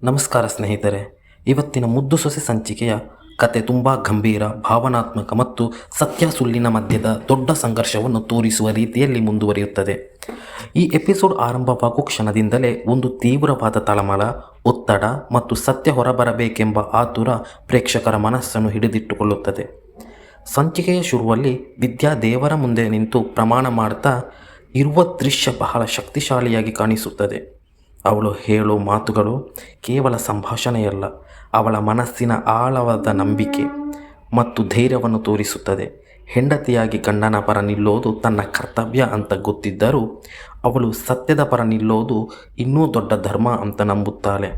ನಮಸ್ಕಾರ ಸ್ನೇಹಿತರೆ. ಇವತ್ತಿನ ಮುದ್ದು ಸೊಸೆ ಸಂಚಿಕೆಯ ಕತೆ ತುಂಬ ಗಂಭೀರ, ಭಾವನಾತ್ಮಕ ಮತ್ತು ಸತ್ಯ ಸುಳ್ಳಿನ ಮಧ್ಯದ ದೊಡ್ಡ ಸಂಘರ್ಷವನ್ನು ತೋರಿಸುವ ರೀತಿಯಲ್ಲಿ ಮುಂದುವರಿಯುತ್ತದೆ. ಈ ಎಪಿಸೋಡ್ ಆರಂಭವಾಗುವ ಕ್ಷಣದಿಂದಲೇ ಒಂದು ತೀವ್ರವಾದ ತಳಮಳ, ಒತ್ತಡ ಮತ್ತು ಸತ್ಯ ಹೊರಬರಬೇಕೆಂಬ ಆತುರ ಪ್ರೇಕ್ಷಕರ ಮನಸ್ಸನ್ನು ಹಿಡಿದಿಟ್ಟುಕೊಳ್ಳುತ್ತದೆ. ಸಂಚಿಕೆಯ ಶುರುವಲ್ಲಿ ವಿದ್ಯಾ ದೇವರ ಮುಂದೆ ನಿಂತು ಪ್ರಮಾಣ ಮಾಡ್ತಾ ಇರುವ ದೃಶ್ಯ ಬಹಳ ಶಕ್ತಿಶಾಲಿಯಾಗಿ ಕಾಣಿಸುತ್ತದೆ. ಅವಳು ಹೇಳೋ ಮಾತುಗಳು ಕೇವಲ ಸಂಭಾಷಣೆಯಲ್ಲ, ಅವಳ ಮನಸ್ಸಿನ ಆಳವಾದ ನಂಬಿಕೆ ಮತ್ತು ಧೈರ್ಯವನ್ನು ತೋರಿಸುತ್ತದೆ. ಹೆಂಡತಿಯಾಗಿ ಗಂಡನ ಪರ ನಿಲ್ಲೋದು ತನ್ನ ಕರ್ತವ್ಯ ಅಂತ ಗೊತ್ತಿದ್ದರೂ ಅವಳು ಸತ್ಯದ ಪರ ನಿಲ್ಲೋದು ಇನ್ನೂ ದೊಡ್ಡ ಧರ್ಮ ಅಂತ ನಂಬುತ್ತಾಳೆ.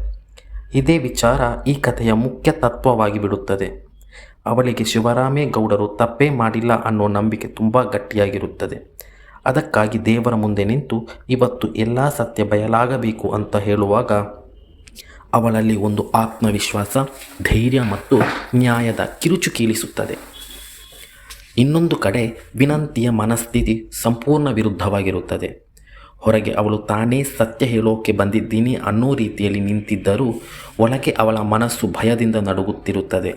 ಇದೇ ವಿಚಾರ ಈ ಕಥೆಯ ಮುಖ್ಯ ತತ್ವವಾಗಿ ಬಿಡುತ್ತದೆ. ಅವಳಿಗೆ ಶಿವರಾಮೇಗೌಡರು ತಪ್ಪೇ ಮಾಡಿಲ್ಲ ಅನ್ನೋ ನಂಬಿಕೆ ತುಂಬ ಗಟ್ಟಿಯಾಗಿರುತ್ತದೆ. ಅದಕ್ಕಾಗಿ ದೇವರ ಮುಂದೆ ನಿಂತು ಇವತ್ತು ಎಲ್ಲ ಸತ್ಯ ಬಯಲಾಗಬೇಕು ಅಂತ ಹೇಳುವಾಗ ಅವಳಲ್ಲಿ ಒಂದು ಆತ್ಮವಿಶ್ವಾಸ, ಧೈರ್ಯ ಮತ್ತು ನ್ಯಾಯದ ಕಿರುಚು ಕೇಳಿಸುತ್ತದೆ. ಇನ್ನೊಂದು ಕಡೆ ವಿನಂತಿಯ ಮನಸ್ಥಿತಿ ಸಂಪೂರ್ಣ ವಿರುದ್ಧವಾಗಿರುತ್ತದೆ. ಹೊರಗೆ ಅವಳು ತಾನೇ ಸತ್ಯ ಹೇಳೋಕೆ ಬಂದಿದ್ದೀನಿ ಅನ್ನೋ ರೀತಿಯಲ್ಲಿ ನಿಂತಿದ್ದರೂ ಒಳಗೆ ಅವಳ ಮನಸ್ಸು ಭಯದಿಂದ ನಡುಗುತ್ತಿರುತ್ತದೆ.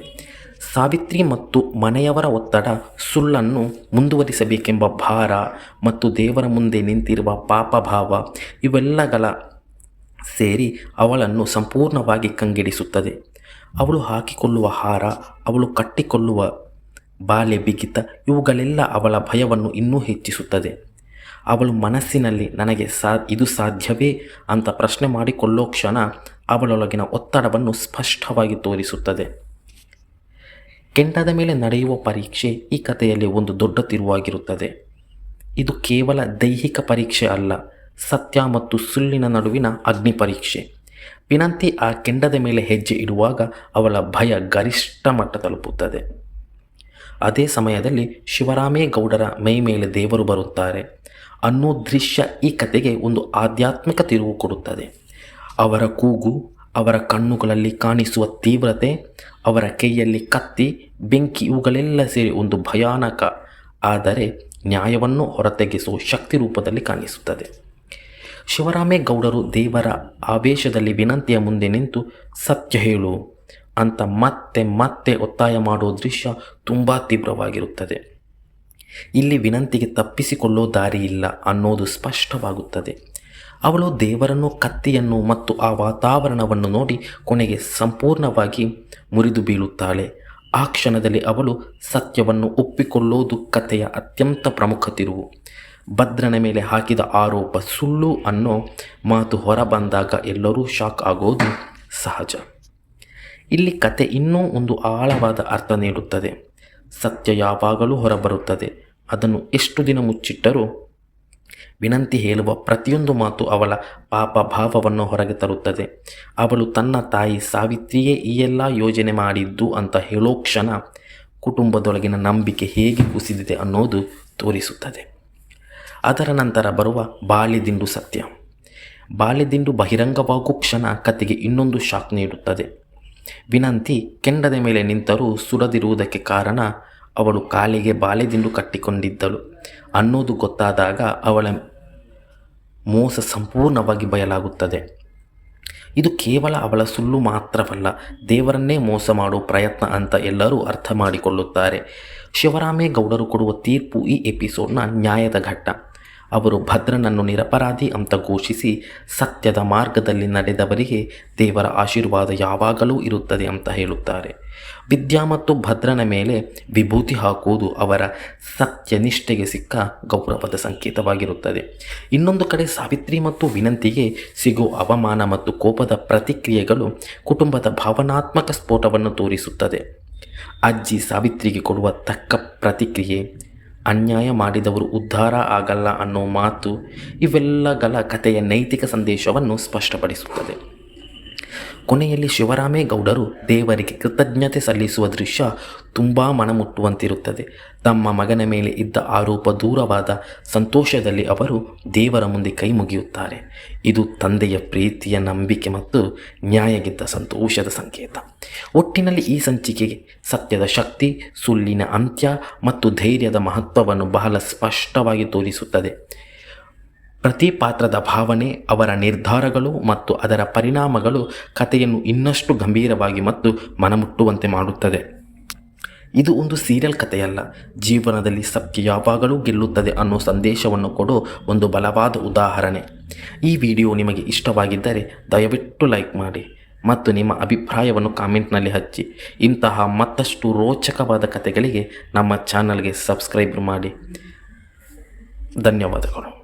ಸಾವಿತ್ರಿ ಮತ್ತು ಮನೆಯವರ ಒತ್ತಡ, ಸುಳ್ಳನ್ನು ಮುಂದುವರಿಸಬೇಕೆಂಬ ಭಾರ ಮತ್ತು ದೇವರ ಮುಂದೆ ನಿಂತಿರುವ ಪಾಪಭಾವ ಇವೆಲ್ಲಗಳ ಸೇರಿ ಅವಳನ್ನು ಸಂಪೂರ್ಣವಾಗಿ ಕಂಗೆಡಿಸುತ್ತದೆ. ಅವಳು ಹಾಕಿಕೊಳ್ಳುವ ಹಾರ, ಅವಳು ಕಟ್ಟಿಕೊಳ್ಳುವ ಬಾಲೆ ಬಿಗಿತ ಇವುಗಳೆಲ್ಲ ಅವಳ ಭಯವನ್ನು ಇನ್ನೂ ಹೆಚ್ಚಿಸುತ್ತದೆ. ಅವಳು ಮನಸ್ಸಿನಲ್ಲಿ ಇದು ಸಾಧ್ಯವೇ ಅಂತ ಪ್ರಶ್ನೆ ಮಾಡಿಕೊಳ್ಳೋ ಕ್ಷಣ ಅವಳೊಳಗಿನ ಒತ್ತಡವನ್ನು ಸ್ಪಷ್ಟವಾಗಿ ತೋರಿಸುತ್ತದೆ. ಕೆಂಡದ ಮೇಲೆ ನಡೆಯುವ ಪರೀಕ್ಷೆ ಈ ಕಥೆಯಲ್ಲಿ ಒಂದು ದೊಡ್ಡ ತಿರುವಾಗಿರುತ್ತದೆ. ಇದು ಕೇವಲ ದೈಹಿಕ ಪರೀಕ್ಷೆ ಅಲ್ಲ, ಸತ್ಯ ಮತ್ತು ಸುಳ್ಳಿನ ನಡುವಿನ ಅಗ್ನಿ ಪರೀಕ್ಷೆ. ವಿನಂತಿ ಆ ಕೆಂಡದ ಮೇಲೆ ಹೆಜ್ಜೆ ಇಡುವಾಗ ಅವಳ ಭಯ ಗರಿಷ್ಠ ಮಟ್ಟ ತಲುಪುತ್ತದೆ. ಅದೇ ಸಮಯದಲ್ಲಿ ಶಿವರಾಮೇಗೌಡರ ಮೈ ಮೇಲೆ ದೇವರು ಬರುತ್ತಾರೆ ಅನ್ನೋ ದೃಶ್ಯ ಈ ಕಥೆಗೆ ಒಂದು ಆಧ್ಯಾತ್ಮಿಕ ತಿರುವು ಕೊಡುತ್ತದೆ. ಅವರ ಕೂಗು, ಅವರ ಕಣ್ಣುಗಳಲ್ಲಿ ಕಾಣಿಸುವ ತೀವ್ರತೆ, ಅವರ ಕೈಯಲ್ಲಿ ಕತ್ತಿ, ಬೆಂಕಿ ಇವುಗಳೆಲ್ಲ ಸೇರಿ ಒಂದು ಭಯಾನಕ ಆದರೆ ನ್ಯಾಯವನ್ನು ಹೊರತೆಗೆಸುವ ಶಕ್ತಿ ರೂಪದಲ್ಲಿ ಕಾಣಿಸುತ್ತದೆ. ಶಿವರಾಮೇಗೌಡರು ದೇವರ ಆವೇಶದಲ್ಲಿ ವಿನಂತಿಯ ಮುಂದೆ ನಿಂತು ಸತ್ಯ ಹೇಳು ಅಂತ ಮತ್ತೆ ಮತ್ತೆ ಒತ್ತಾಯ ಮಾಡುವ ದೃಶ್ಯ ತುಂಬ ತೀವ್ರವಾಗಿರುತ್ತದೆ. ಇಲ್ಲಿ ವಿನಂತಿಗೆ ತಪ್ಪಿಸಿಕೊಳ್ಳೋ ದಾರಿ ಇಲ್ಲ ಅನ್ನೋದು ಸ್ಪಷ್ಟವಾಗುತ್ತದೆ. ಅವಳು ದೇವರನ್ನು, ಕತ್ತಿಯನ್ನು ಮತ್ತು ಆ ವಾತಾವರಣವನ್ನು ನೋಡಿ ಕೊನೆಗೆ ಸಂಪೂರ್ಣವಾಗಿ ಮುರಿದು ಬೀಳುತ್ತಾಳೆ. ಆ ಕ್ಷಣದಲ್ಲಿ ಅವಳು ಸತ್ಯವನ್ನು ಒಪ್ಪಿಕೊಳ್ಳೋದು ಕಥೆಯ ಅತ್ಯಂತ ಪ್ರಮುಖ ತಿರುವು. ಭದ್ರನ ಮೇಲೆ ಹಾಕಿದ ಆರೋಪ ಸುಳ್ಳು ಅನ್ನೋ ಮಾತು ಹೊರಬಂದಾಗ ಎಲ್ಲರೂ ಶಾಕ್ ಆಗೋದು ಸಹಜ. ಇಲ್ಲಿ ಕತೆ ಇನ್ನೂ ಒಂದು ಆಳವಾದ ಅರ್ಥ ನೀಡುತ್ತದೆ. ಸತ್ಯ ಯಾವಾಗಲೂ ಹೊರಬರುತ್ತದೆ. ಅದನ್ನು ಎಷ್ಟು ದಿನ ಮುಚ್ಚಿಟ್ಟರೂ ವಿನಂತಿ ಹೇಳುವ ಪ್ರತಿಯೊಂದು ಮಾತು ಅವಳ ಪಾಪ ಭಾವವನ್ನು ಹೊರಗೆ ತರುತ್ತದೆ. ಅವಳು ತನ್ನ ತಾಯಿ ಸಾವಿತ್ರಿಯೇ ಈ ಎಲ್ಲ ಯೋಜನೆ ಮಾಡಿದ್ದು ಅಂತ ಹೇಳೋ ಕ್ಷಣ ಕುಟುಂಬದೊಳಗಿನ ನಂಬಿಕೆ ಹೇಗೆ ಕುಸಿದಿದೆ ಅನ್ನೋದು ತೋರಿಸುತ್ತದೆ. ಅದರ ನಂತರ ಬರುವ ಬಾಳೆದಿಂಡು ಸತ್ಯ. ಬಾಳೆದಿಂಡು ಬಹಿರಂಗವಾಗುವ ಕ್ಷಣ ಕತೆಗೆ ಇನ್ನೊಂದು ಶಾಕ್ ನೀಡುತ್ತದೆ. ವಿನಂತಿ ಕೆಂಡದ ಮೇಲೆ ನಿಂತರೂ ಸುಡದಿರುವುದಕ್ಕೆ ಕಾರಣ ಅವಳು ಕಾಲಿಗೆ ಬಾಳೆದಿಂಡು ಕಟ್ಟಿಕೊಂಡಿದ್ದಳು ಅನ್ನೋದು ಗೊತ್ತಾದಾಗ ಅವಳ ಮೋಸ ಸಂಪೂರ್ಣವಾಗಿ ಬಯಲಾಗುತ್ತದೆ. ಇದು ಕೇವಲ ಅವಳ ಸುಳ್ಳು ಮಾತ್ರವಲ್ಲ, ದೇವರನ್ನೇ ಮೋಸ ಮಾಡೋ ಪ್ರಯತ್ನ ಅಂತ ಎಲ್ಲರೂ ಅರ್ಥ ಮಾಡಿಕೊಳ್ಳುತ್ತಾರೆ. ಶಿವರಾಮೇಗೌಡರು ಕೊಡುವ ತೀರ್ಪು ಈ ಎಪಿಸೋಡ್ನ ನ್ಯಾಯದ ಘಟ್ಟ. ಅವರು ಭದ್ರನನ್ನು ನಿರಪರಾಧಿ ಅಂತ ಘೋಷಿಸಿ ಸತ್ಯದ ಮಾರ್ಗದಲ್ಲಿ ನಡೆದವರಿಗೆ ದೇವರ ಆಶೀರ್ವಾದ ಯಾವಾಗಲೂ ಇರುತ್ತದೆ ಅಂತ ಹೇಳುತ್ತಾರೆ. ವಿದ್ಯಾ ಮತ್ತು ಭದ್ರನ ಮೇಲೆ ವಿಭೂತಿ ಹಾಕುವುದು ಅವರ ಸತ್ಯನಿಷ್ಠೆಗೆ ಸಿಕ್ಕ ಗೌರವದ ಸಂಕೇತವಾಗಿರುತ್ತದೆ. ಇನ್ನೊಂದು ಕಡೆ ಸಾವಿತ್ರಿ ಮತ್ತು ವಿನಂತಿಗೆ ಸಿಗೋ ಅವಮಾನ ಮತ್ತು ಕೋಪದ ಪ್ರತಿಕ್ರಿಯೆಗಳು ಕುಟುಂಬದ ಭಾವನಾತ್ಮಕ ಸ್ಫೋಟವನ್ನು ತೋರಿಸುತ್ತದೆ. ಅಜ್ಜಿ ಸಾವಿತ್ರಿಗೆ ಕೊಡುವ ತಕ್ಕ ಪ್ರತಿಕ್ರಿಯೆ, ಅನ್ಯಾಯ ಮಾಡಿದವರು ಉದ್ಧಾರ ಆಗಲ್ಲ ಅನ್ನೋ ಮಾತು ಇವೆಲ್ಲಗಳ ಕಥೆಯ ನೈತಿಕ ಸಂದೇಶವನ್ನು ಸ್ಪಷ್ಟಪಡಿಸುತ್ತದೆ. ಕೊನೆಯಲ್ಲಿ ಶಿವರಾಮೇಗೌಡರು ದೇವರಿಗೆ ಕೃತಜ್ಞತೆ ಸಲ್ಲಿಸುವ ದೃಶ್ಯ ತುಂಬ ಮನಮುಟ್ಟುವಂತಿರುತ್ತದೆ. ತಮ್ಮ ಮಗನ ಮೇಲೆ ಇದ್ದ ಆರೋಪ ದೂರವಾದ ಸಂತೋಷದಲ್ಲಿ ಅವರು ದೇವರ ಮುಂದೆ ಕೈ ಮುಗಿಯುತ್ತಾರೆ. ಇದು ತಂದೆಯ ಪ್ರೀತಿಯ, ನಂಬಿಕೆ ಮತ್ತು ನ್ಯಾಯಕ್ಕಿದ್ದ ಸಂತೋಷದ ಸಂಕೇತ. ಒಟ್ಟಿನಲ್ಲಿ ಈ ಸಂಚಿಕೆಗೆ ಸತ್ಯದ ಶಕ್ತಿ, ಸುಳ್ಳಿನ ಅಂತ್ಯ ಮತ್ತು ಧೈರ್ಯದ ಮಹತ್ವವನ್ನು ಬಹಳ ಸ್ಪಷ್ಟವಾಗಿ ತೋರಿಸುತ್ತದೆ. ಪ್ರತಿ ಪಾತ್ರದ ಭಾವನೆ, ಅವರ ನಿರ್ಧಾರಗಳು ಮತ್ತು ಅದರ ಪರಿಣಾಮಗಳು ಕಥೆಯನ್ನು ಇನ್ನಷ್ಟು ಗಂಭೀರವಾಗಿ ಮತ್ತು ಮನಮುಟ್ಟುವಂತೆ ಮಾಡುತ್ತದೆ. ಇದು ಒಂದು ಸೀರಿಯಲ್ ಕಥೆಯಲ್ಲ, ಜೀವನದಲ್ಲಿ ಸತ್ಯ ಯಾವಾಗಲೂ ಗೆಲ್ಲುತ್ತದೆ ಅನ್ನೋ ಸಂದೇಶವನ್ನು ಕೊಡೋ ಒಂದು ಬಲವಾದ ಉದಾಹರಣೆ. ಈ ವಿಡಿಯೋ ನಿಮಗೆ ಇಷ್ಟವಾಗಿದ್ದರೆ ದಯವಿಟ್ಟು ಲೈಕ್ ಮಾಡಿ ಮತ್ತು ನಿಮ್ಮ ಅಭಿಪ್ರಾಯವನ್ನು ಕಾಮೆಂಟ್ನಲ್ಲಿ ಹಚ್ಚಿ. ಇಂತಹ ಮತ್ತಷ್ಟು ರೋಚಕವಾದ ಕಥೆಗಳಿಗೆ ನಮ್ಮ ಚಾನಲ್ಗೆ ಸಬ್ಸ್ಕ್ರೈಬ್ ಮಾಡಿ. ಧನ್ಯವಾದಗಳು.